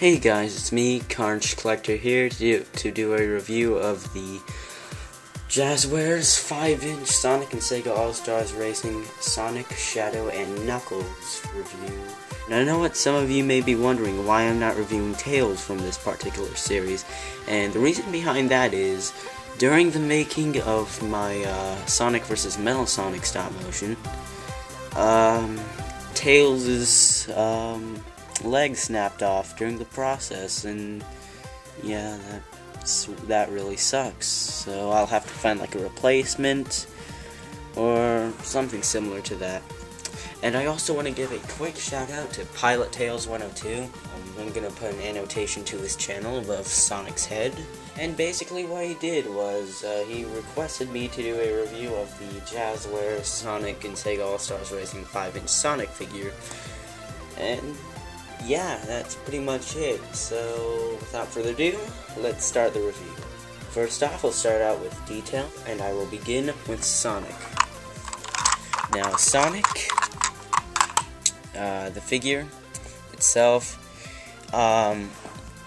Hey guys, it's me, CarnageCollector, here to do a review of the Jazwares 5-inch Sonic and Sega All-Stars Racing Sonic, Shadow, and Knuckles review. Now I know what some of you may be wondering, why I'm not reviewing Tails from this particular series, and the reason behind that is, during the making of my Sonic vs. Metal Sonic stop motion, Tails' leg snapped off during the process, and yeah, that really sucks. So I'll have to find like a replacement or something similar to that. And I also want to give a quick shout out to Pilot Tails 102. I'm gonna put an annotation to his channel above Sonic's head. And basically what he did was he requested me to do a review of the Jazwares Sonic and Sega All-Stars Racing 5-inch Sonic figure. And yeah, that's pretty much it. So without further ado, let's start the review. First off, we'll start out with detail, and I will begin with Sonic. Now Sonic, the figure itself,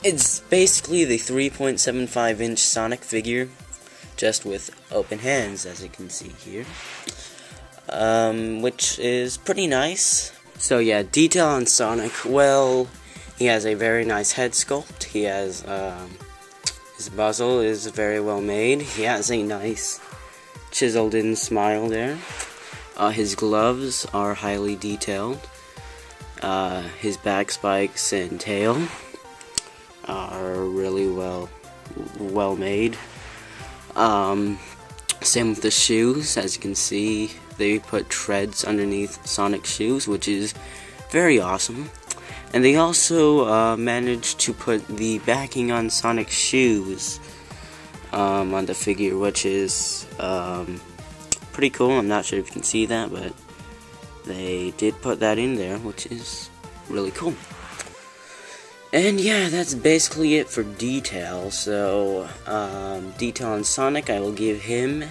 it's basically the 3.75-inch Sonic figure, just with open hands, as you can see here, which is pretty nice. So yeah, detail on Sonic, well, he has a very nice head sculpt. He has, his muzzle is very well made. He has a nice chiseled in smile there. His gloves are highly detailed. His back spikes and tail are really well made. Same with the shoes. As you can see, they put treads underneath Sonic's shoes, which is very awesome. And they also managed to put the backing on Sonic's shoes on the figure, which is pretty cool. I'm not sure if you can see that, but they did put that in there, which is really cool. And yeah, that's basically it for detail. So, detail on Sonic, I will give him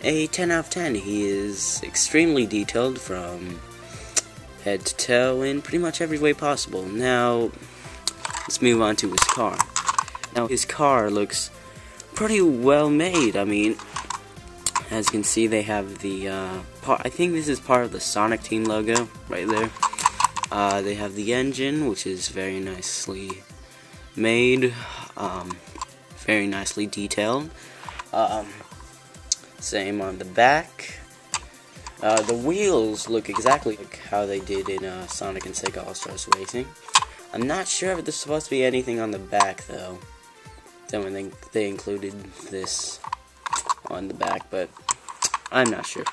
a 10 out of 10. He is extremely detailed from head to toe in pretty much every way possible. Now, let's move on to his car. Now, his car looks pretty well made. I mean, as you can see, they have the, I think this is part of the Sonic Team logo, right there. They have the engine, which is very nicely made, very nicely detailed. Same on the back. The wheels look exactly like how they did in Sonic and Sega All-Stars Racing. I'm not sure if there's supposed to be anything on the back, though. Then they included this on the back, but I'm not sure.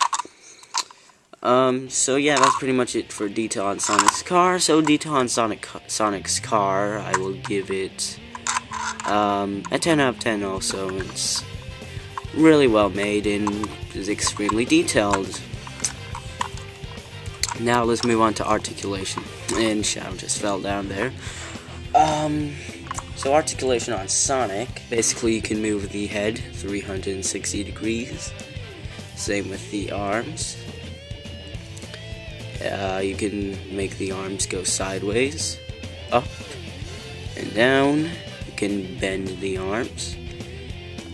So yeah, that's pretty much it for detail on Sonic's car. So detail on Sonic's car, I will give it a 10 out of 10 also. It's really well made and is extremely detailed. Now let's move on to articulation. And Shadow just fell down there. So articulation on Sonic, basically you can move the head 360 degrees. Same with the arms. You can make the arms go sideways, up, and down. You can bend the arms.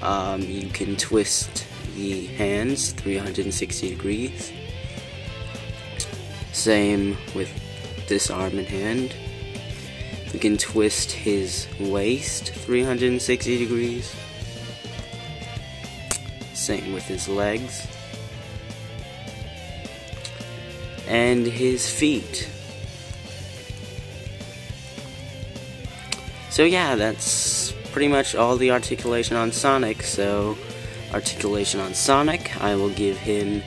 You can twist the hands 360 degrees. Same with this arm and hand. You can twist his waist 360 degrees. Same with his legs. And his feet. So yeah, that's pretty much all the articulation on Sonic. So articulation on Sonic, I will give him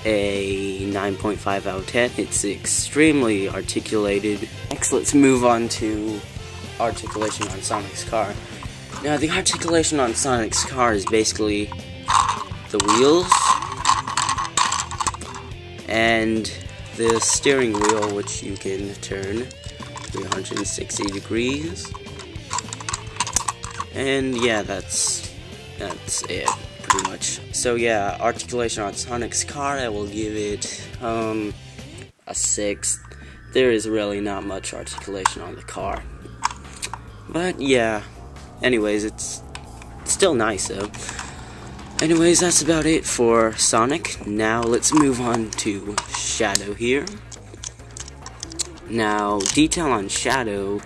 a 9.5 out of 10. It's extremely articulated. Next, let's move on to articulation on Sonic's car. Now, the articulation on Sonic's car is basically the wheels and the steering wheel, which you can turn 360 degrees. And yeah, that's it, pretty much. So yeah, articulation on Sonic's car, I will give it a 6. There is really not much articulation on the car. But yeah, anyways, it's still nice though. Anyways, that's about it for Sonic. Now let's move on to Shadow here. Now, detail on Shadow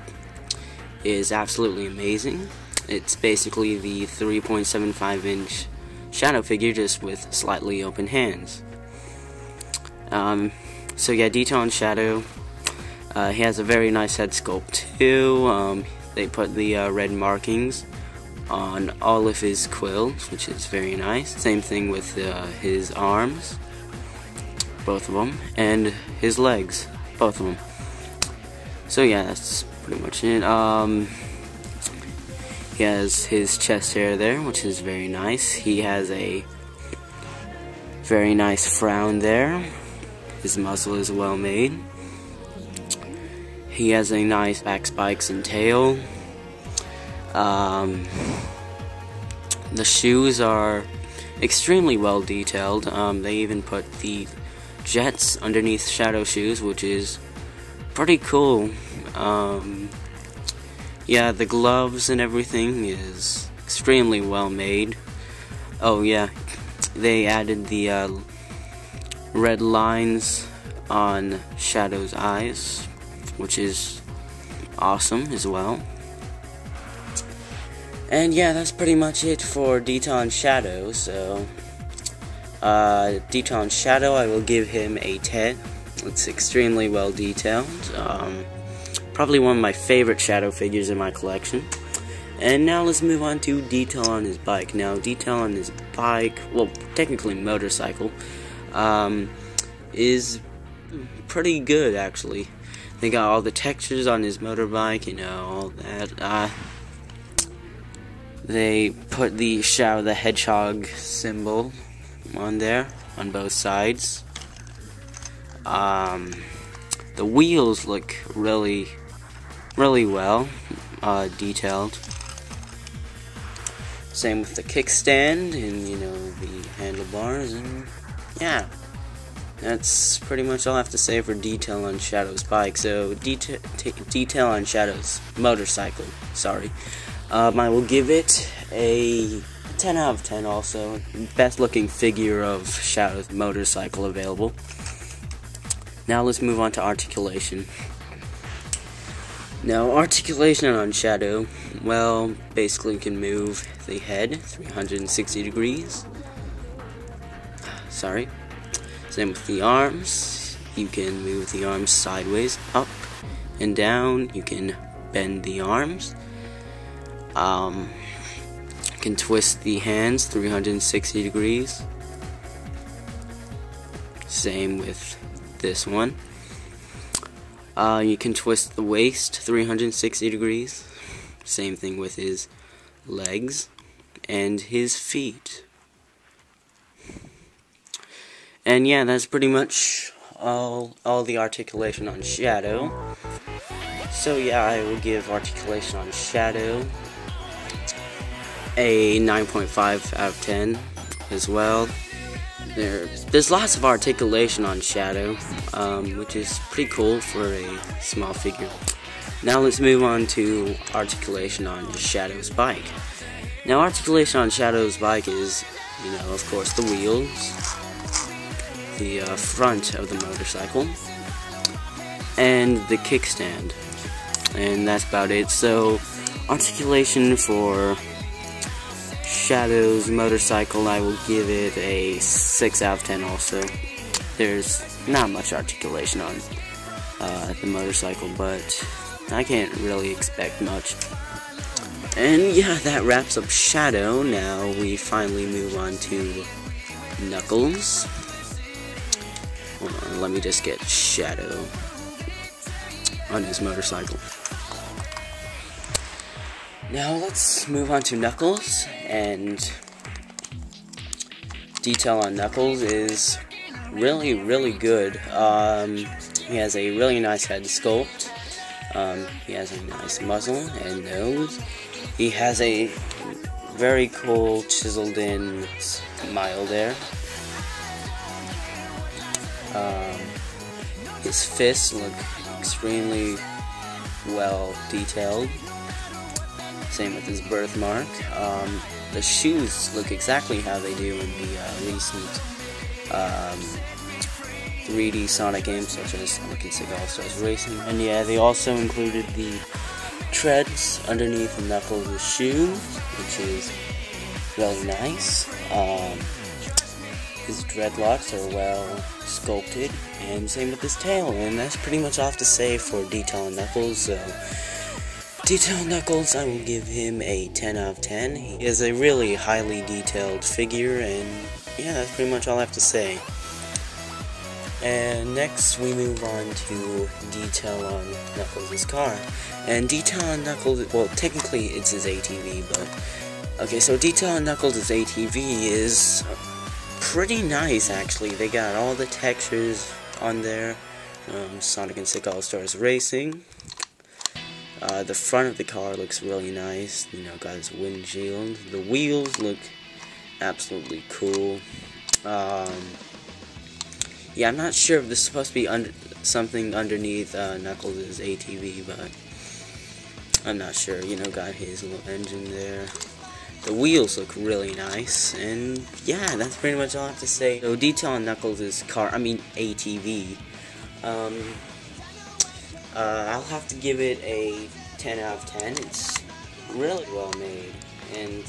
is absolutely amazing. It's basically the 3.75-inch Shadow figure, just with slightly open hands. So yeah, detail on Shadow. He has a very nice head sculpt too. They put the red markings on all of his quills, which is very nice. Same thing with his arms, both of them, and his legs, both of them. So yeah, that's pretty much it. He has his chest hair there, which is very nice. He has a very nice frown there. His muzzle is well made. He has a nice back spikes and tail. The shoes are extremely well detailed. They even put the jets underneath Shadow shoes, which is pretty cool. Yeah, the gloves and everything is extremely well made. Oh yeah, they added the red lines on Shadow's eyes, which is awesome as well. And yeah, that's pretty much it for detail on Shadow. So, detail on Shadow, I will give him a 10. It's extremely well detailed. Probably one of my favorite Shadow figures in my collection. And now let's move on to detail on his bike. Now, detail on his bike, well, technically motorcycle, is pretty good actually. They got all the textures on his motorbike, you know, all that. They put the Shadow the Hedgehog symbol on there, on both sides. The wheels look really well detailed. Same with the kickstand and, you know, the handlebars, and yeah. That's pretty much all I have to say for detail on Shadow's bike. So, detail on Shadow's motorcycle, sorry. I will give it a 10 out of 10 also. Best looking figure of Shadow's motorcycle available. Now let's move on to articulation. Now, articulation on Shadow, well, basically you can move the head 360 degrees. Sorry. Same with the arms. You can move the arms sideways, up and down. You can bend the arms. You can twist the hands 360 degrees. Same with this one. You can twist the waist 360 degrees. Same thing with his legs and his feet. And yeah, that's pretty much all the articulation on Shadow. So yeah, I will give articulation on Shadow a 9.5 out of 10 as well. There's lots of articulation on Shadow, which is pretty cool for a small figure. Now let's move on to articulation on Shadow's bike. Now, articulation on Shadow's bike is, you know, of course, the wheels, the front of the motorcycle, and the kickstand, and that's about it. So, articulation for Shadow's motorcycle, I will give it a 6 out of 10 also. There's not much articulation on the motorcycle, but I can't really expect much. And yeah, that wraps up Shadow. Now we finally move on to Knuckles. Hold on, let me just get Shadow on his motorcycle. Now let's move on to Knuckles, and detail on Knuckles is really good. He has a really nice head sculpt. He has a nice muzzle and nose. He has a very cool chiseled in smile there. His fists look extremely well detailed. Same with his birthmark. The shoes look exactly how they do in the recent 3D Sonic games, such as Sonic and Sega All-Stars Racing. And yeah, they also included the treads underneath Knuckles' shoe, which is really nice. His dreadlocks are well sculpted, and same with his tail. And that's pretty much all I have to say for Detail on Knuckles. So, Detail on Knuckles, I will give him a 10 out of 10. He is a really highly detailed figure, and yeah, that's pretty much all I have to say. And next we move on to Detail on Knuckles' car. And Detail on Knuckles, well, technically it's his ATV, but okay, so Detail on Knuckles' ATV is pretty nice, actually. They got all the textures on there from Sonic and Sega All-Stars Racing. The front of the car looks really nice, you know, got his windshield. The wheels look absolutely cool. Yeah, I'm not sure if this is supposed to be something underneath Knuckles' ATV, but I'm not sure. You know, got his little engine there. The wheels look really nice, and yeah, that's pretty much all I have to say. So, Detail on Knuckles' car, ATV, I'll have to give it a 10 out of 10. It's really well made, and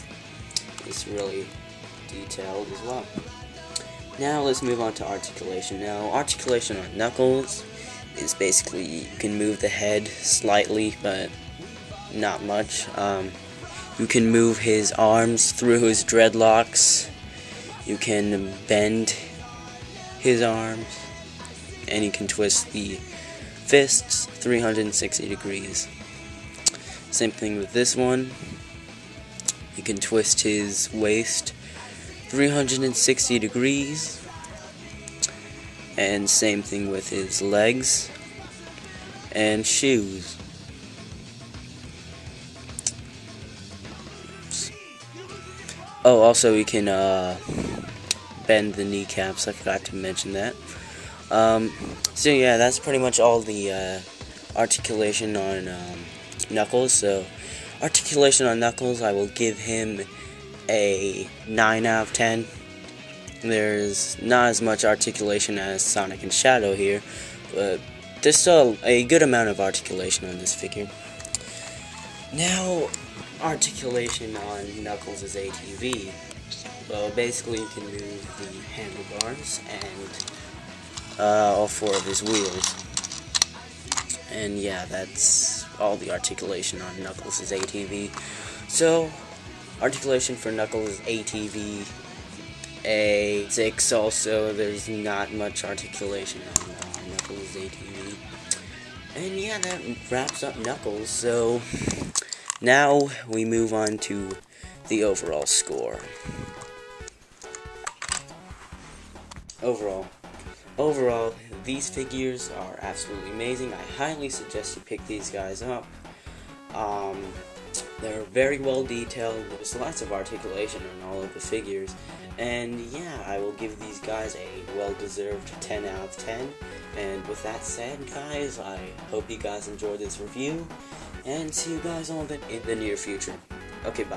it's really detailed as well. Now let's move on to articulation. Now, articulation on Knuckles is basically, you can move the head slightly, but not much. You can move his arms through his dreadlocks. You can bend his arms, and you can twist the fists 360 degrees. Same thing with this one. You can twist his waist 360 degrees, and same thing with his legs and shoes. Oh, also you can bend the kneecaps. I forgot to mention that. So yeah, that's pretty much all the articulation on Knuckles. So articulation on Knuckles, I will give him a 9 out of 10. There's not as much articulation as Sonic and Shadow here, but there's still a good amount of articulation on this figure. Now, articulation on Knuckles' ATV. Well, basically you can move the handlebars and all 4 of his wheels. And yeah, that's all the articulation on Knuckles' ATV. So, articulation for Knuckles' ATV, a 6 also. There's not much articulation on Knuckles' ATV. And yeah, that wraps up Knuckles. So, now we move on to the overall score. Overall, these figures are absolutely amazing. I highly suggest you pick these guys up. They're very well detailed. There's lots of articulation on all of the figures. And yeah, I will give these guys a well-deserved 10 out of 10. And with that said, guys, I hope you guys enjoyed this review. And see you guys all in the near future. Okay, bye.